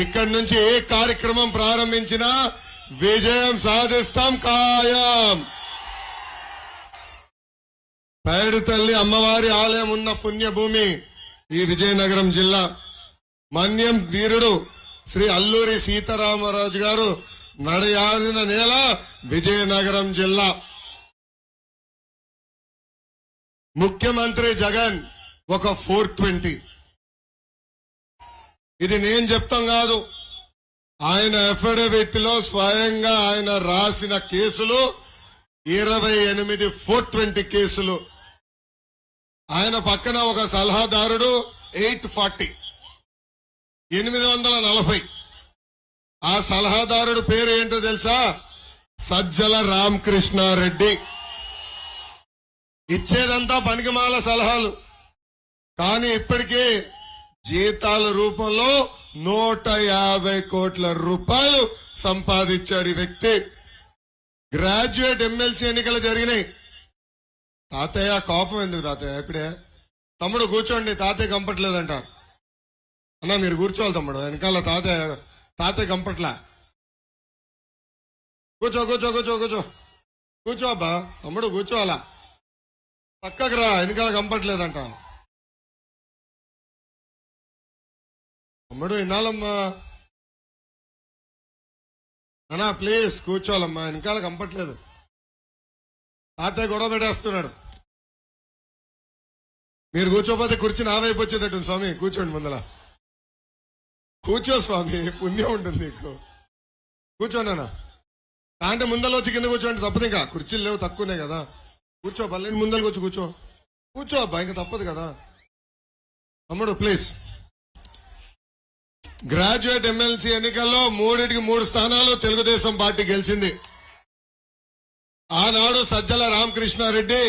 ఇక్కడి నుంచి ఏ కార్యక్రమం ప్రారంభించినా విజయం సాధిస్తాం ఖాయం. పైడి తల్లి అమ్మవారి ఆలయం ఉన్న పుణ్యభూమి ఈ విజయనగరం జిల్లా. మన్యం వీరుడు శ్రీ అల్లూరి సీతారామరాజు గారు నడయాడిన నేల విజయనగరం జిల్లా. ముఖ్యమంత్రి జగన్ ఒక 420. ఇది నేను చెప్తాం కాదు, ఆయన అఫిడవిట్ లో స్వయంగా ఆయన రాసిన కేసులు 28 420 కేసులు. ఆయన పక్కన ఒక సలహాదారుడు 840 840. ఆ సలహాదారుడు పేరు ఏంటో తెలుసా? సజ్జల రామకృష్ణారెడ్డి. ఇచ్చేదంతా పనికిమాల సలహాలు, కానీ ఇప్పటికే జీతాల రూపంలో 150 కోట్ల రూపాయలు సంపాదించాడు ఈ వ్యక్తి. గ్రాడ్యుయేట్ ఎమ్మెల్సీ ఎన్నికలు జరిగినాయి. తాతయ్య కోపం ఎందుకు తాతయ్య? ఇప్పుడే తమ్ముడు కూర్చోండి, తాతయ్య కంపట్లేదంట. అన్నా మీరు కూర్చోవాలి తమ్ముడు, వెనకాల తాతయ్య కంపట్లా. కూర్చో కూర్చో కూర్చో కూర్చో కూర్చో అబ్బా తమ్ముడు, కూర్చోవాలా. పక్కకు రా, వెనకాల కంపట్లేదంట. తమ్ముడు వినాలమ్మా. అన్నా ప్లీజ్ కూర్చోవాలమ్మా, వెనకాల కంపట్లేదు. తాతయ్య గొడవ పెట్టేస్తున్నాడు. మీరు కూర్చోపోతే కుర్చీ నా వైపు వచ్చేటట్టు స్వామి. కూర్చోండి ముందల, కూర్చో స్వామి, పుణ్యం ఉంటుంది నీకు. కూర్చోనా అంటే ముందల వచ్చి కింద కూర్చోండి, తప్పదు. ఇంకా కుర్చీలు లేవు, తక్కువనే కదా. కూర్చో, పల్లెని ముందరకు వచ్చి కూర్చో. కూర్చో అబ్బా, ఇంకా తప్పదు కదా. తమ్ముడు ప్లీజ్. గ్రాడ్యుయేట్ ఎమ్మెల్సీ ఎన్నికల్లో 3 స్థానాలు తెలుగుదేశం పార్టీ గెలిచింది. ఆనాడు సజ్జల రామకృష్ణారెడ్డి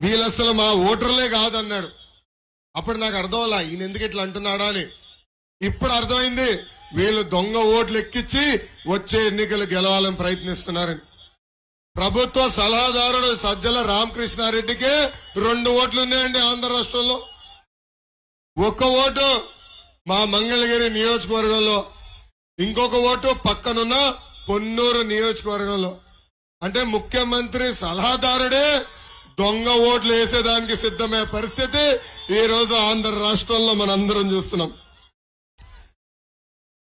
వీళ్ళు అసలు మా ఓటర్లే కాదన్నాడు. అప్పుడు నాకు అర్థం అలా, ఈయన ఎందుకు ఇట్లా అంటున్నాడా అని. ఇప్పుడు అర్థమైంది, వీళ్ళు దొంగ ఓట్లు ఎక్కించి వచ్చే ఎన్నికలు గెలవాలని ప్రయత్నిస్తున్నారని. ప్రభుత్వ సలహాదారుడు సజ్జల రామకృష్ణారెడ్డికే 2 ఓట్లు ఉన్నాయండి ఆంధ్ర రాష్ట్రంలో. 1 ఓటు మా మంగళగిరి నియోజకవర్గంలో, ఇంకొక ఓటు పక్కనున్న పొన్నూరు నియోజకవర్గంలో. అంటే ముఖ్యమంత్రి సలహాదారుడే దొంగ ఓట్లు వేసేదానికి సిద్ధమే పరిస్థితి ఈ రోజు ఆంధ్ర రాష్ట్రంలో మనందరం చూస్తున్నాం.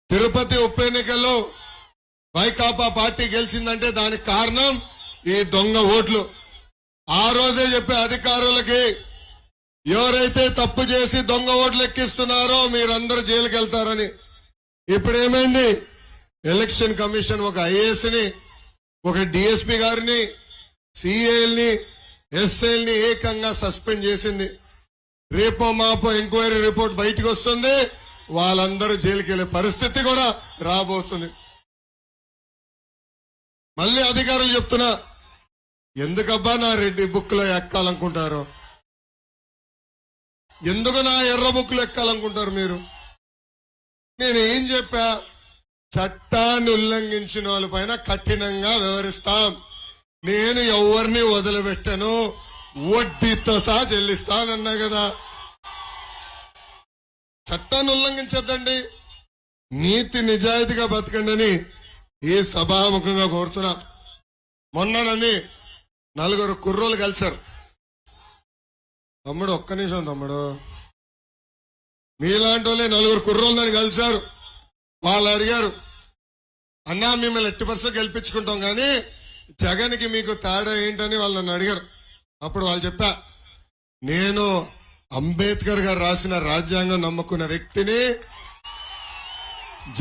తిరుపతి ఉప ఎన్నికల్లో వైకాపా పార్టీ గెలిచిందంటే దానికి కారణం ఈ దొంగ ఓట్లు. ఆ రోజే చెప్పే అధికారులకి, ఎవరైతే తప్పు చేసి దొంగ ఓట్లు ఎక్కిస్తున్నారో మీరందరూ జైలుకి వెళ్తారని. ఇప్పుడు ఏమైంది? ఎలక్షన్ కమిషన్ ఒక ఐఏఎస్ ని, ఒక డిఎస్పీ గారిని, సిఐల్ని, ఎస్ఐల్ని ఏకంగా సస్పెండ్ చేసింది. రేపో మాపో ఎంక్వైరీ రిపోర్ట్ బయటకు వస్తుంది, వాళ్ళందరూ జైలుకి వెళ్లే పరిస్థితి కూడా రాబోతుంది. మళ్ళీ అధికారులు చెప్తున్నా, ఎందుకబ్బా నా రెడ్డి బుక్ లో ఎక్కాలనుకుంటారు? ఎందుకు నా ఎర్ర బుక్కులు ఎక్కాలనుకుంటారు మీరు? నేనేం చెప్పా? చట్టాన్ని ఉల్లంఘించిన వాళ్ళ పైన కఠినంగా వ్యవహరిస్తాం. నేను ఎవరిని వదిలిపెట్టను, వడ్డీతో సహా చెల్లిస్తానన్నా కదా. చట్టాన్ని ఉల్లంఘించద్దండి, నీతి నిజాయితీగా బతకండి అని ఈ సభాముఖంగా కోరుతున్నా. మొన్ననని 4 కుర్రోలు కలిశారు. తమ్ముడు ఒక్క నిమిషం తమ్ముడు, మీలాంటి వాళ్ళే 4 కుర్రోలు నన్ను కలిశారు. వాళ్ళు అడిగారు, అన్నా మిమ్మల్ని 80% గెలిపించుకుంటాం కానీ జగన్కి మీకు తేడా ఏంటని వాళ్ళు నన్ను అడిగారు. అప్పుడు వాళ్ళు చెప్పా, నేను అంబేద్కర్ గారు రాసిన రాజ్యాంగం నమ్ముకున్న వ్యక్తిని,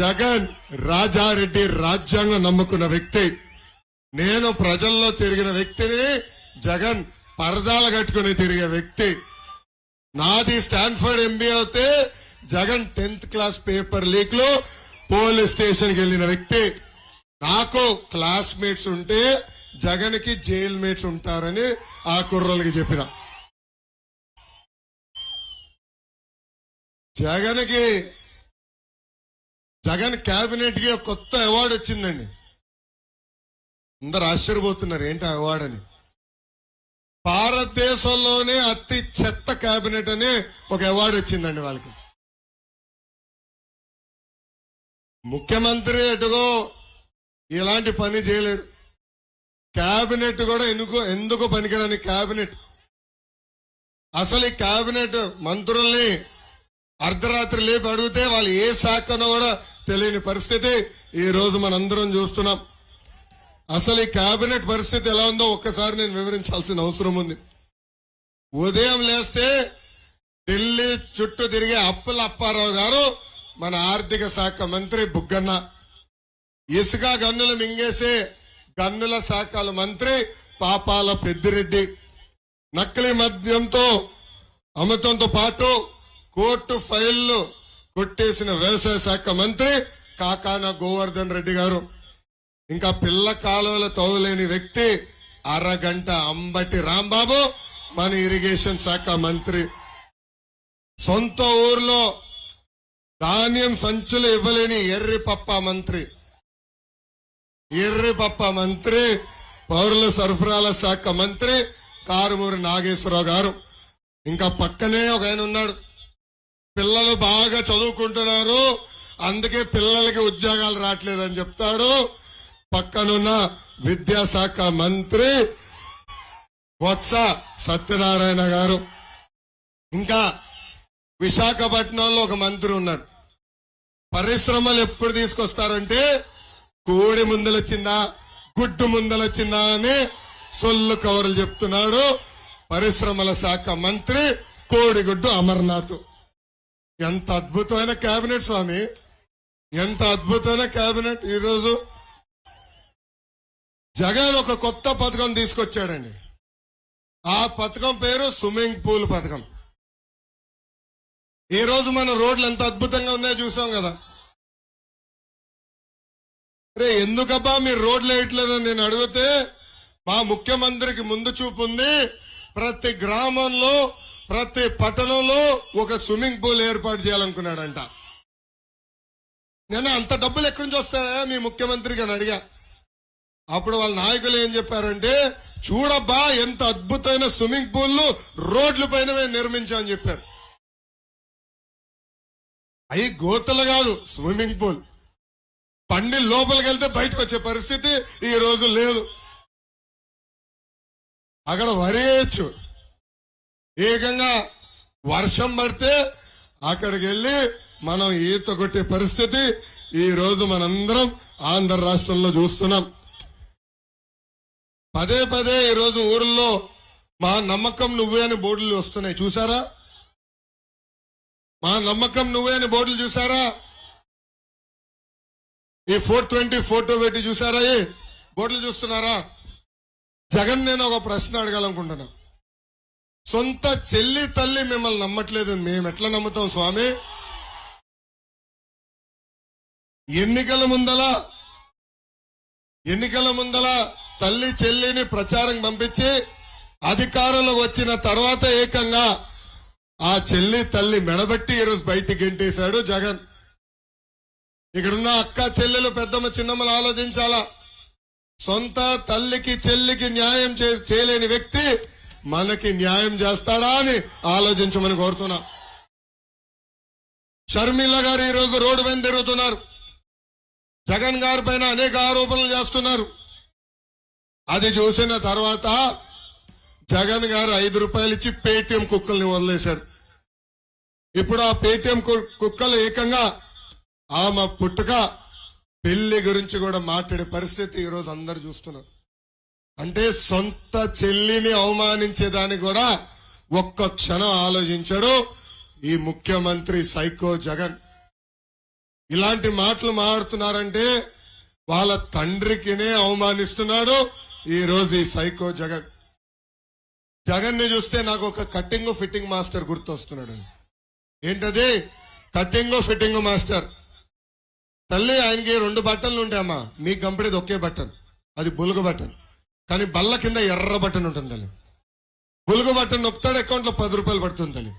జగన్ రాజారెడ్డి రాజ్యాంగం నమ్ముకున్న వ్యక్తి. నేను ప్రజల్లో తిరిగిన వ్యక్తిని, జగన్ పరదాలు కట్టుకుని తిరిగే వ్యక్తి. నాది స్టాన్ఫర్డ్ ఎంబీఏ అయితే Jagan 10th class paper leak లో పోలీస్ స్టేషన్ కి వెళ్లిన వ్యక్తి. నాకు క్లాస్మేట్స్ ఉంటే జగన్ కి జైల్ మేట్స్ ఉంటారని ఆ కుర్రోళ్ళకి చెప్పిన. జగన్ కేబినెట్ కి కొత్త అవార్డు వచ్చిందండి. అందరు ఆశ్చర్యపోతున్నారు ఏంటి అవార్డు అని. భారతదేశంలోనే అతి చెత్త కేబినెట్ అని ఒక అవార్డు వచ్చిందండి వాళ్ళకి. ముఖ్యమంత్రి ఎటుగో ఇలాంటి పని చేయలేడు. క్యాబినెట్ కూడా ఎందుకు పనికిరాని క్యాబినెట్. అసలు ఈ క్యాబినెట్ మంత్రుల్ని అర్ధరాత్రి లేపి అడిగితే వాళ్ళు ఏ శాఖనో కూడా తెలియని పరిస్థితి ఈ రోజు మనందరం చూస్తున్నాం. అసలు ఈ క్యాబినెట్ పరిస్థితి ఎలా ఉందో ఒక్కసారి నేను వివరించాల్సిన అవసరం ఉంది. ఉదయం లేస్తే ఢిల్లీ చుట్టూ తిరిగే అప్పుల అప్పారావు గారు మన ఆర్థిక శాఖ మంత్రి బుగ్గన్న, ఇసుక గన్నులు మింగేసే గన్నుల శాఖల మంత్రి పాపాల పెద్దిరెడ్డి, నకిలీ మద్యంతో అమృతంతో పాటు కోర్టు ఫైళ్లు కొట్టేసిన వ్యవసాయ శాఖ మంత్రి కాకాన గోవర్ధన్ రెడ్డి గారు, ఇంకా పిల్ల కాలువలు తవ్వలేని వ్యక్తి అరగంట అంబటి రాంబాబు మన ఇరిగేషన్ శాఖ మంత్రి, సొంత ఊర్లో ధాన్యం సంచులు ఇవ్వలేని ఎర్రిపప్ప మంత్రి పౌరుల సరఫరాల శాఖ మంత్రి కారుమూరి నాగేశ్వరరావు గారు, ఇంకా పక్కనే ఒక ఆయన ఉన్నాడు. పిల్లలు బాగా చదువుకుంటున్నారు, అందుకే పిల్లలకి ఉద్యోగాలు రావట్లేదని చెప్తాడు. పక్కనున్న విద్యాశాఖ మంత్రి బొత్స సత్యనారాయణ గారు, ఇంకా విశాఖపట్నంలో ఒక మంత్రి ఉన్నాడు. పరిశ్రమలు ఎప్పుడు తీసుకొస్తారంటే కోడి ముందలొచ్చిందా గుడ్డు ముందలొచ్చిందా అని సొల్లు కవర్లు చెప్తున్నాడు పరిశ్రమల శాఖ మంత్రి కోడిగుడ్డు అమర్నాథ్. ఎంత అద్భుతమైన కేబినెట్ స్వామి, ఎంత అద్భుతమైన కేబినెట్. ఈరోజు జగన్ ఒక కొత్త పథకం తీసుకొచ్చాడండి. ఆ పథకం పేరు స్విమ్మింగ్ పూల్ పథకం. ఈ రోజు మన రోడ్లు ఎంత అద్భుతంగా ఉన్నాయో చూసాం కదా. రే ఎందుకబ్బా మీరు రోడ్లు వేయట్లేదని నేను అడిగితే మా ముఖ్యమంత్రికి ముందు చూపు ఉంది. ప్రతి గ్రామంలో ప్రతి పట్టణంలో ఒక స్విమ్మింగ్ పూల్ ఏర్పాటు చేయాలనుకున్నాడంట. నేను అంత డబ్బులు ఎక్కడి నుంచి వస్తాయా మీ ముఖ్యమంత్రికి అని అడిగా. అప్పుడు వాళ్ళ నాయకులు ఏం చెప్పారంటే, చూడబ్బా ఎంత అద్భుతమైన స్విమ్మింగ్ పూల్ రోడ్ల పైన నిర్మించామని చెప్పారు. అవి గోతలు కాదు, స్విమ్మింగ్ పూల్. పండి లోపలికి వెళ్తే బయటకు వచ్చే పరిస్థితి ఈ రోజు లేదు. అక్కడ వరేయచ్చు, ఏకంగా వర్షం పడితే అక్కడికి వెళ్ళి మనం ఈత కొట్టే పరిస్థితి ఈ రోజు మనందరం ఆంధ్ర రాష్ట్రంలో చూస్తున్నాం. పదే పదే ఈ రోజు ఊర్లో మా నమ్మకం నువ్వే అని బోర్డులు వస్తున్నాయి, చూసారా? మా నమ్మకం నువ్వే అని బోర్డులు చూసారా? ఈ 420 ఫోటో పెట్టి చూసారా? ఈ బోర్డులు చూస్తున్నారా? జగన్ నేను ఒక ప్రశ్న అడగాలనుకుంటున్నా. సొంత చెల్లి తల్లి మిమ్మల్ని నమ్మట్లేదు, మేము ఎట్లా నమ్ముతాం స్వామి? ఎన్నికల ముందల తల్లి చెల్లిని ప్రచారం పంపించి అధికారంలో వచ్చిన తర్వాత ఏకంగా ఆ చెల్లి తల్లి మెడబట్టి ఈరోజు బయటికి గెంటేశాడు జగన్. ఇక్కడున్న అక్క చెల్లెలు పెద్దమ్మ చిన్నమ్మలు ఆలోచించాలా. సొంత తల్లికి చెల్లికి న్యాయం చేయలేని వ్యక్తి మనకి న్యాయం చేస్తాడా అని ఆలోచించమని కోరుతున్నా. షర్మిల గారు ఈరోజు రోడ్డు పైన తిరుగుతున్నారు, జగన్ గారి పైన అనేక ఆరోపణలు చేస్తున్నారు. అది చూసిన తర్వాత జగన్ గారు 5 రూపాయలు ఇచ్చి పేటీఎం కుక్కల్ని వదిలేశాడు. ఇప్పుడు ఆ పేటీఎం కుక్కలు ఏకంగా ఆమె పుట్టుక పెళ్లి గురించి కూడా మాట్లాడే పరిస్థితి ఈరోజు అందరు చూస్తున్నారు. అంటే సొంత చెల్లిని అవమానించేదాన్ని కూడా ఒక్క క్షణం ఆలోచించాడు ఈ ముఖ్యమంత్రి సైకో జగన్. ఇలాంటి మాటలు మాట్లాడుతున్నారంటే వాళ్ళ తండ్రికినే అవమానిస్తున్నాడు ఈ రోజు ఈ సైకో జగన్. జగన్ ని చూస్తే నాకు ఒక కటింగ్ ఫిట్టింగ్ మాస్టర్ గుర్తొస్తున్నాడు. ఏంటది? Cutting fitting master. తల్లి ఆయనకి 2 బట్టన్లు ఉంటాయమ్మా, మీకు కంపెనీది ఒకే బటన్, అది బులుగు బటన్. కానీ బల్ల కింద ఎర్ర బటన్ ఉంటుంది తల్లి. బులుగు బటన్ నొక్కుతాడు, అకౌంట్ లో 10 రూపాయలు పడుతుంది తల్లి.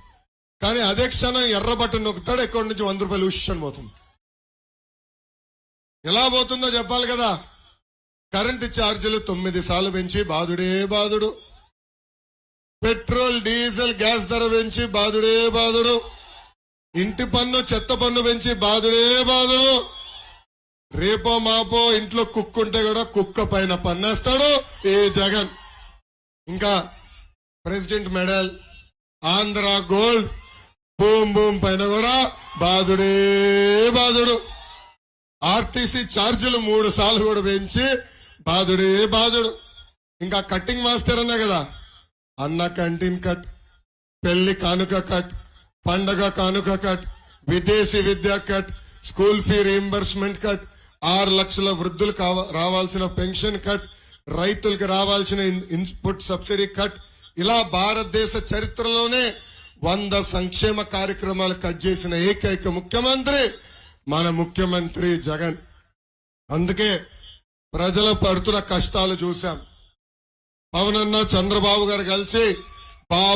కానీ అదే క్షణం ఎర్ర బటన్ నొక్కుతాడు, అకౌంట్ నుంచి 100 రూపాయలు ఉష్షన్ పోతుంది. ఎలా పోతుందో చెప్పాలి కదా. కరెంటు ఛార్జీలు 9 సార్లు పెంచి బాధుడే బాధుడు, పెట్రోల్ డీజిల్ గ్యాస్ ధర పెంచి బాధుడే బాధుడు, ఇంటి పన్ను చెత్త పన్ను పెంచి బాధుడే బాధుడు, రేపో మాపో ఇంట్లో కుక్క ఉంటే కూడా కుక్క పైన పన్నేస్తాడు ఈ జగన్. ఇంకా president medal, Andhra gold, boom boom పైన కూడా బాధుడే బాధుడు. ఆర్టీసీ ఛార్జీలు 3 సార్లు కూడా పెంచి బాధుడే బాధుడు. ఇంకా కట్టింగ్ మాస్టర్ అన్నా కదా, అన్న క్యాంటీన్ కట్, పెళ్లి కానుక కట్, పండగ కానుక కట్, విదేశీ విద్యా cut, school fee reimbursement cut, 6 లక్షల వృద్ధులకు రావాల్సిన పెన్షన్ కట్, రైతులకు రావాల్సిన ఇన్పుట్ సబ్సిడీ కట్. ఇలా భారతదేశ చరిత్రలోనే 100 సంక్షేమ కార్యక్రమాలు కట్ చేసిన ఏకైక ముఖ్యమంత్రి మన ముఖ్యమంత్రి జగన్. అందుకే ప్రజలు పడుతున్న కష్టాలు చూశాం. పవన్ అన్న చంద్రబాబు గారు కలిసి బాబు